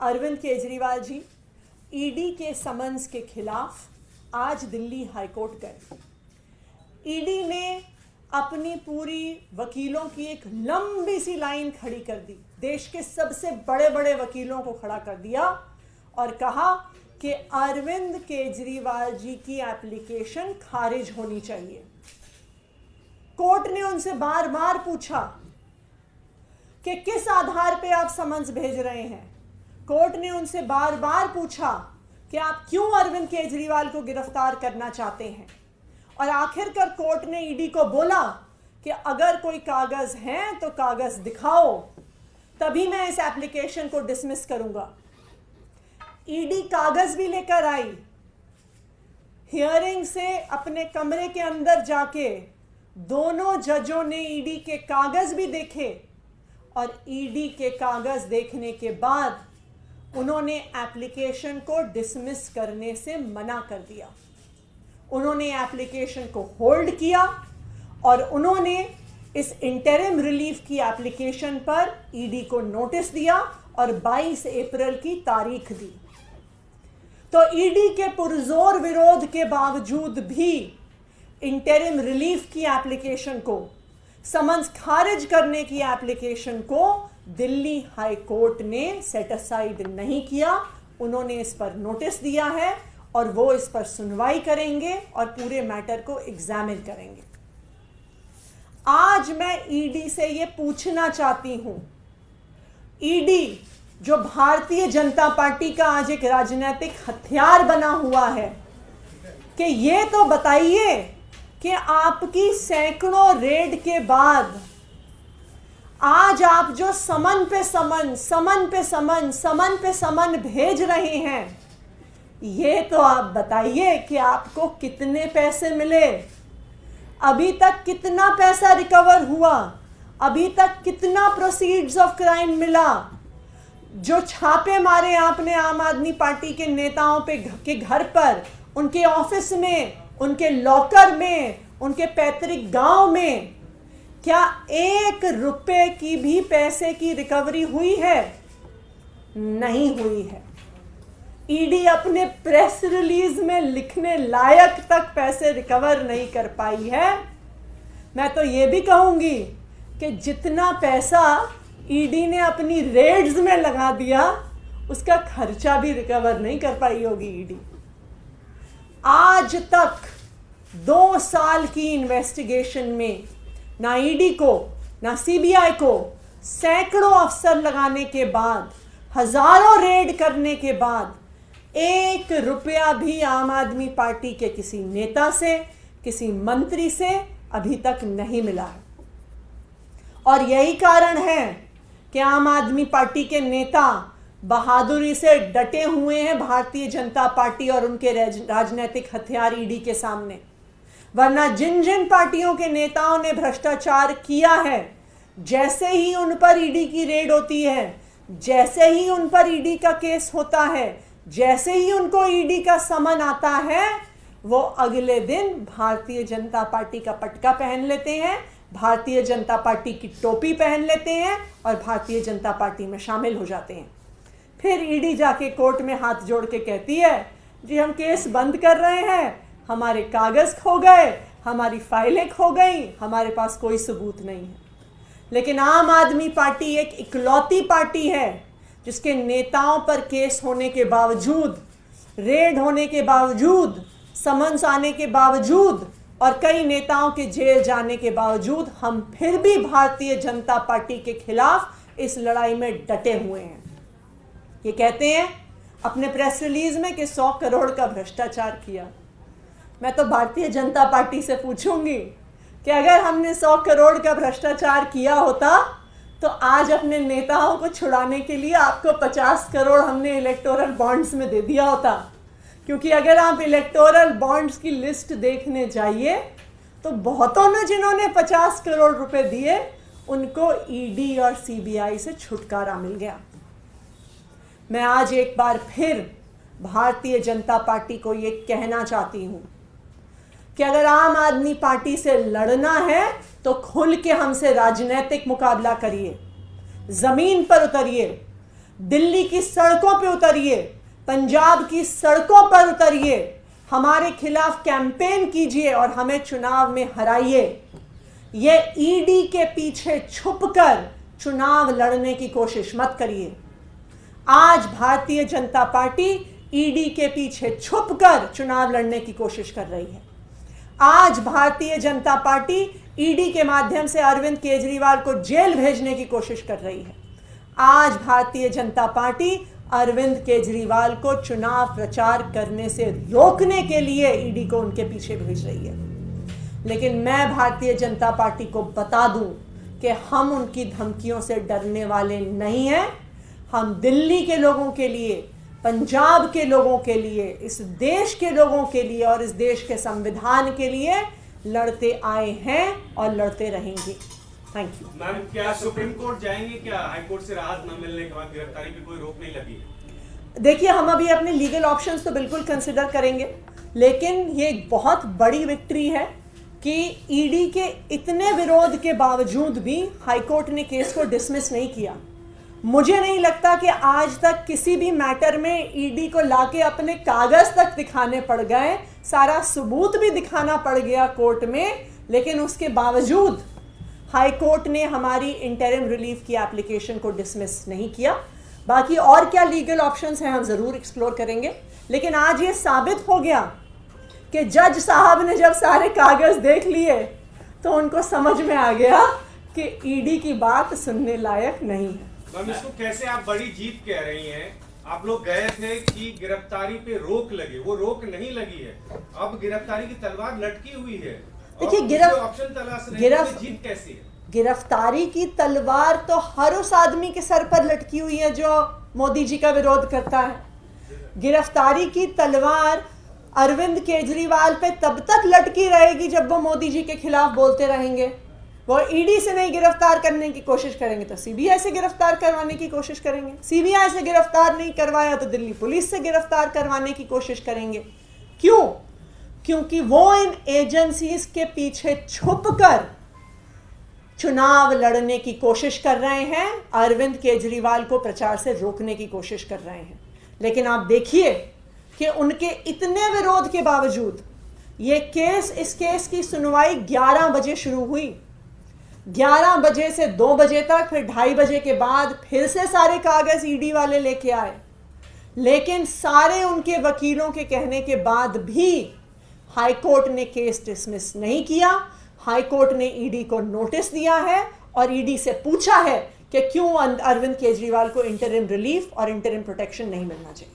Arvind Kejriwal ji ED के summons के खिलाफ आज दिल्ली हाईकोर्ट गए। ईडी ने अपनी पूरी वकीलों की एक लंबी सी लाइन खड़ी कर दी, देश के सबसे बड़े बड़े वकीलों को खड़ा कर दिया और कहा कि अरविंद केजरीवाल जी की एप्लीकेशन खारिज होनी चाहिए। कोर्ट ने उनसे बार बार पूछा कि किस आधार पे आप समन्स भेज रहे हैं। कोर्ट ने उनसे बार बार पूछा कि आप क्यों अरविंद केजरीवाल को गिरफ्तार करना चाहते हैं। और आखिरकार कोर्ट ने ईडी को बोला कि अगर कोई कागज हैं तो कागज दिखाओ, तभी मैं इस एप्लीकेशन को डिसमिस करूंगा। ईडी कागज भी लेकर आई। हियरिंग से अपने कमरे के अंदर जाके दोनों जजों ने ईडी के कागज भी देखे और ईडी के कागज देखने के बाद उन्होंने एप्लीकेशन को डिसमिस करने से मना कर दिया। उन्होंने एप्लीकेशन को होल्ड किया और उन्होंने इस इंटरिम रिलीफ की एप्लीकेशन पर ईडी को नोटिस दिया और 22 अप्रैल की तारीख दी। तो ईडी के पुरजोर विरोध के बावजूद भी इंटरिम रिलीफ की एप्लीकेशन को, समन्स खारिज करने की एप्लीकेशन को दिल्ली हाई कोर्ट ने सेट असाइड नहीं किया। उन्होंने इस पर नोटिस दिया है और वो इस पर सुनवाई करेंगे और पूरे मैटर को एग्जामिन करेंगे। आज मैं ईडी से ये पूछना चाहती हूं, ईडी जो भारतीय जनता पार्टी का आज एक राजनीतिक हथियार बना हुआ है, कि ये तो बताइए कि आपकी सैकड़ों रेड के बाद आज आप जो समन पे समन भेज रहे हैं, ये तो आप बताइए कि आपको कितने पैसे मिले, अभी तक कितना पैसा रिकवर हुआ, अभी तक कितना प्रोसीड्स ऑफ क्राइम मिला। जो छापे मारे आपने आम आदमी पार्टी के नेताओं पे के घर पर, उनके ऑफिस में, उनके लॉकर में, उनके पैतृक गांव में, क्या 1 रुपए की भी पैसे की रिकवरी हुई है? नहीं हुई है। ईडी अपने प्रेस रिलीज में लिखने लायक तक पैसे रिकवर नहीं कर पाई है। मैं तो ये भी कहूंगी कि जितना पैसा ईडी ने अपनी रेड्स में लगा दिया, उसका खर्चा भी रिकवर नहीं कर पाई होगी ईडी। आज तक 2 साल की इन्वेस्टिगेशन में ना ईडी को ना सीबीआई को, सैकड़ों अफसर लगाने के बाद, हजारों रेड करने के बाद, 1 रुपया भी आम आदमी पार्टी के किसी नेता से, किसी मंत्री से अभी तक नहीं मिला है। और यही कारण है कि आम आदमी पार्टी के नेता बहादुरी से डटे हुए हैं भारतीय जनता पार्टी और उनके राजनीतिक हथियार ईडी के सामने। वरना जिन जिन पार्टियों के नेताओं ने भ्रष्टाचार किया है, जैसे ही उन पर ईडी की रेड होती है, जैसे ही उन पर ईडी का केस होता है, जैसे ही उनको ईडी का समन आता है, वो अगले दिन भारतीय जनता पार्टी का पटका पहन लेते हैं, भारतीय जनता पार्टी की टोपी पहन लेते हैं और भारतीय जनता पार्टी में शामिल हो जाते हैं। फिर ईडी जाके कोर्ट में हाथ जोड़ के कहती है, जी हम केस बंद कर रहे हैं, हमारे कागज खो गए, हमारी फाइलें खो गई, हमारे पास कोई सबूत नहीं है। लेकिन आम आदमी पार्टी एक इकलौती पार्टी है जिसके नेताओं पर केस होने के बावजूद, रेड होने के बावजूद, समन्स आने के बावजूद और कई नेताओं के जेल जाने के बावजूद, हम फिर भी भारतीय जनता पार्टी के खिलाफ इस लड़ाई में डटे हुए हैं। ये कहते हैं अपने प्रेस रिलीज में कि 100 करोड़ का भ्रष्टाचार किया। मैं तो भारतीय जनता पार्टी से पूछूंगी कि अगर हमने 100 करोड़ का भ्रष्टाचार किया होता तो आज अपने नेताओं को छुड़ाने के लिए आपको 50 करोड़ हमने इलेक्टोरल बॉन्ड्स में दे दिया होता। क्योंकि अगर आप इलेक्टोरल बॉन्ड्स की लिस्ट देखने जाइए तो बहुतों ने जिन्होंने 50 करोड़ रुपए दिए, उनको ईडी और सीबीआई से छुटकारा मिल गया। मैं आज एक बार फिर भारतीय जनता पार्टी को ये कहना चाहती हूं कि अगर आम आदमी पार्टी से लड़ना है तो खुल के हमसे राजनीतिक मुकाबला करिए, जमीन पर उतरिए, दिल्ली की सड़कों पे उतरिए, पंजाब की सड़कों पर उतरिए, हमारे खिलाफ कैंपेन कीजिए और हमें चुनाव में हराइए। ये ईडी के पीछे छुपकर चुनाव लड़ने की कोशिश मत करिए। आज भारतीय जनता पार्टी ईडी के पीछे छुपकर चुनाव लड़ने की कोशिश कर रही है। आज भारतीय जनता पार्टी ईडी के माध्यम से अरविंद केजरीवाल को जेल भेजने की कोशिश कर रही है। आज भारतीय जनता पार्टी अरविंद केजरीवाल को चुनाव प्रचार करने से रोकने के लिए ईडी को उनके पीछे भेज रही है। लेकिन मैं भारतीय जनता पार्टी को बता दूं कि हम उनकी धमकियों से डरने वाले नहीं हैं। हम दिल्ली के लोगों के लिए, पंजाब के लोगों के लिए, इस देश के लोगों के लिए और इस देश के संविधान के लिए लड़ते आए हैं और लड़ते रहेंगे। Thank you. मैम, क्या सुप्रीम कोर्ट जाएंगे? क्या हाई कोर्ट से राहत न मिलने के बाद गिरफ्तारी पे कोई रोक नहीं लगी? देखिए, हम अभी अपने लीगल ऑप्शंस तो बिल्कुल कंसिडर करेंगे, लेकिन ये एक बहुत बड़ी विक्ट्री है कि ईडी के इतने विरोध के बावजूद भी हाईकोर्ट ने केस को डिसमिस नहीं किया। मुझे नहीं लगता कि आज तक किसी भी मैटर में ईडी को लाके अपने कागज तक दिखाने पड़ गए, सारा सबूत भी दिखाना पड़ गया कोर्ट में, लेकिन उसके बावजूद हाई कोर्ट ने हमारी इंटरिम रिलीफ की एप्लीकेशन को डिसमिस नहीं किया। बाकी और क्या लीगल ऑप्शंस हैं हम ज़रूर एक्सप्लोर करेंगे, लेकिन आज ये साबित हो गया कि जज साहब ने जब सारे कागज देख लिए तो उनको समझ में आ गया कि ईडी की बात सुनने लायक नहीं है। मैम, इसको कैसे आप बड़ी जीत कह रही हैं? आप लोग गए थे कि गिरफ्तारी पे रोक लगे, वो रोक नहीं लगी है। अब गिरफ्तारी की तलवार लटकी हुई है। देखिए, ऑप्शन तलाश रहे हैं, जीत कैसी है? गिरफ्तारी की तलवार तो हर उस आदमी के सर पर लटकी हुई है जो मोदी जी का विरोध करता है। गिरफ्तारी की तलवार अरविंद केजरीवाल पे तब तक लटकी रहेगी जब वो मोदी जी के खिलाफ बोलते रहेंगे। वो ईडी से नहीं गिरफ्तार करने की कोशिश करेंगे तो सीबीआई से गिरफ्तार करवाने की कोशिश करेंगे। सीबीआई से गिरफ्तार नहीं करवाया तो दिल्ली पुलिस से गिरफ्तार करवाने की कोशिश करेंगे। क्यों? क्योंकि वो इन एजेंसीज के पीछे छुपकर चुनाव लड़ने की कोशिश कर रहे हैं, अरविंद केजरीवाल को प्रचार से रोकने की कोशिश कर रहे हैं। लेकिन आप देखिए कि उनके इतने विरोध के बावजूद ये केस, इस केस की सुनवाई 11 बजे शुरू हुई। 11 बजे से 2 बजे तक, फिर 2:30 बजे के बाद फिर से सारे कागज ईडी वाले लेके आए। लेकिन सारे उनके वकीलों के कहने के बाद भी हाईकोर्ट ने केस डिसमिस नहीं किया। हाईकोर्ट ने ईडी को नोटिस दिया है और ईडी से पूछा है कि क्यों अरविंद केजरीवाल को इंटरिम रिलीफ और इंटरिम प्रोटेक्शन नहीं मिलना चाहिए।